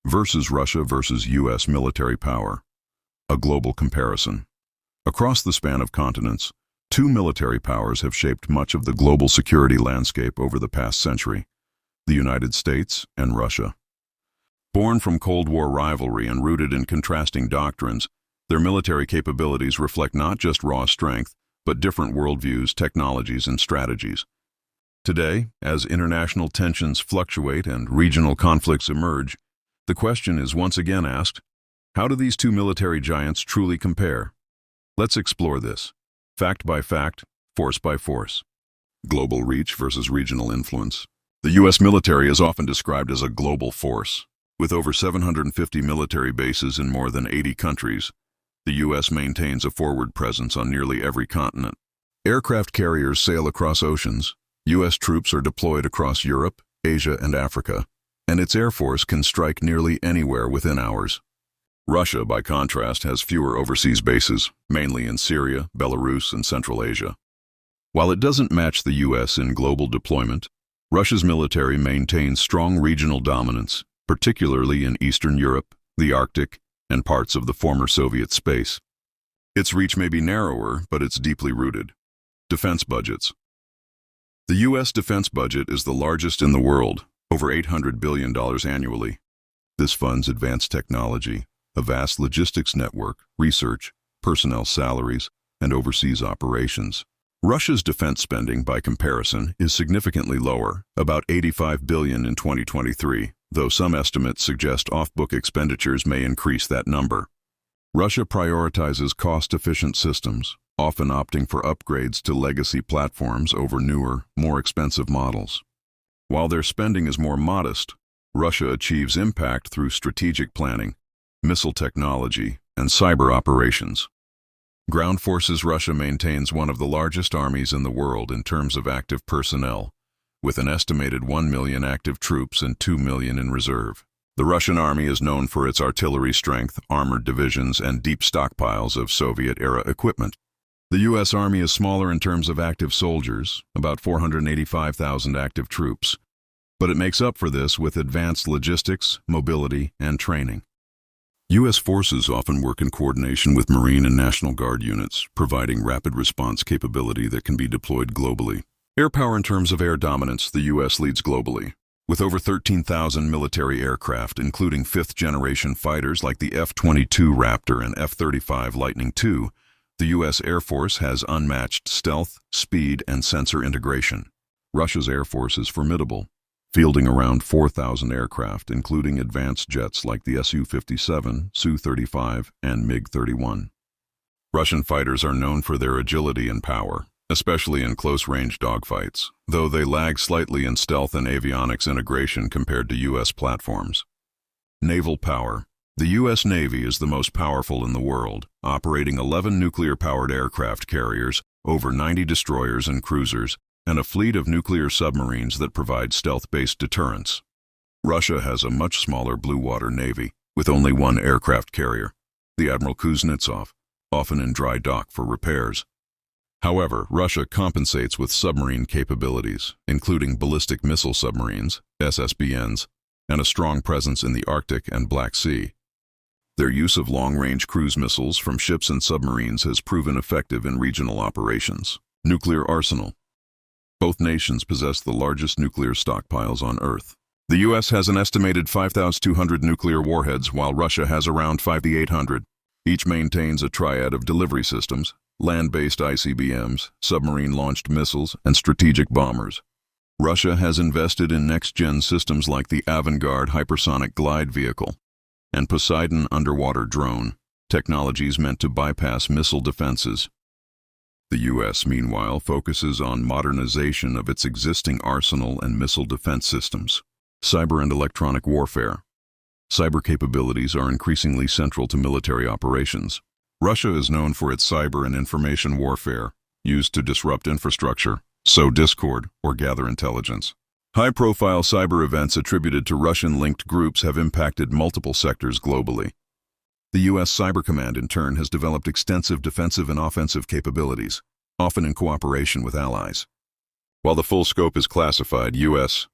versus Russia versus U.S. military power. A global comparison. Across the span of continents, two military powers have shaped much of the global security landscape over the past century: the United States and Russia. Born from Cold War rivalry and rooted in contrasting doctrines, their military capabilities reflect not just raw strength, but different worldviews, technologies, and strategies. Today, as international tensions fluctuate and regional conflicts emerge, the question is once again asked, how do these two military giants truly compare? Let's explore this, fact by fact, force by force. Global reach versus regional influence. The U.S. military is often described as a global force. With over 750 military bases in more than 80 countries, the U.S. maintains a forward presence on nearly every continent. Aircraft carriers sail across oceans, U.S. troops are deployed across Europe, Asia, and Africa, and its Air Force can strike nearly anywhere within hours. Russia, by contrast, has fewer overseas bases, mainly in Syria, Belarus, and Central Asia. While it doesn't match the U.S. in global deployment, Russia's military maintains strong regional dominance, particularly in Eastern Europe, the Arctic, and parts of the former Soviet space. Its reach may be narrower, but it's deeply rooted. Defense budgets. The U.S. defense budget is the largest in the world, over $800 billion annually. This funds advanced technology, a vast logistics network, research, personnel salaries, and overseas operations. Russia's defense spending, by comparison, is significantly lower, about $85 billion in 2023, though some estimates suggest off-book expenditures may increase that number. Russia prioritizes cost-efficient systems, often opting for upgrades to legacy platforms over newer, more expensive models. While their spending is more modest, Russia achieves impact through strategic planning, missile technology, and cyber operations. Ground forces. Russia maintains one of the largest armies in the world in terms of active personnel, with an estimated 1 million active troops and 2 million in reserve. The Russian army is known for its artillery strength, armored divisions, and deep stockpiles of Soviet-era equipment. The U.S. Army is smaller in terms of active soldiers, about 485,000 active troops, but it makes up for this with advanced logistics, mobility, and training. U.S. forces often work in coordination with Marine and National Guard units, providing rapid response capability that can be deployed globally. Air power. In terms of air dominance, the U.S. leads globally. With over 13,000 military aircraft, including fifth-generation fighters like the F-22 Raptor and F-35 Lightning II, the U.S. Air Force has unmatched stealth, speed, and sensor integration. Russia's Air Force is formidable, fielding around 4,000 aircraft, including advanced jets like the Su-57, Su-35, and MiG-31. Russian fighters are known for their agility and power, especially in close-range dogfights, though they lag slightly in stealth and avionics integration compared to U.S. platforms. Naval power. The U.S. Navy is the most powerful in the world, operating 11 nuclear-powered aircraft carriers, over 90 destroyers and cruisers, and a fleet of nuclear submarines that provide stealth-based deterrence. Russia has a much smaller blue water navy, with only one aircraft carrier, the Admiral Kuznetsov, often in dry dock for repairs. However, Russia compensates with submarine capabilities, including ballistic missile submarines, SSBNs, and a strong presence in the Arctic and Black Sea. Their use of long-range cruise missiles from ships and submarines has proven effective in regional operations. Nuclear arsenal. Both nations possess the largest nuclear stockpiles on Earth. The U.S. has an estimated 5,200 nuclear warheads, while Russia has around 5,800. Each maintains a triad of delivery systems: land-based ICBMs, submarine-launched missiles, and strategic bombers. Russia has invested in next-gen systems like the Avangard hypersonic glide vehicle and Poseidon underwater drone, technologies meant to bypass missile defenses. The U.S., meanwhile, focuses on modernization of its existing arsenal and missile defense systems. Cyber and electronic warfare. Cyber capabilities are increasingly central to military operations. Russia is known for its cyber and information warfare, used to disrupt infrastructure, sow discord, or gather intelligence. High-profile cyber events attributed to Russian-linked groups have impacted multiple sectors globally. The U.S. Cyber Command, in turn, has developed extensive defensive and offensive capabilities, often in cooperation with allies. While the full scope is classified, U.S.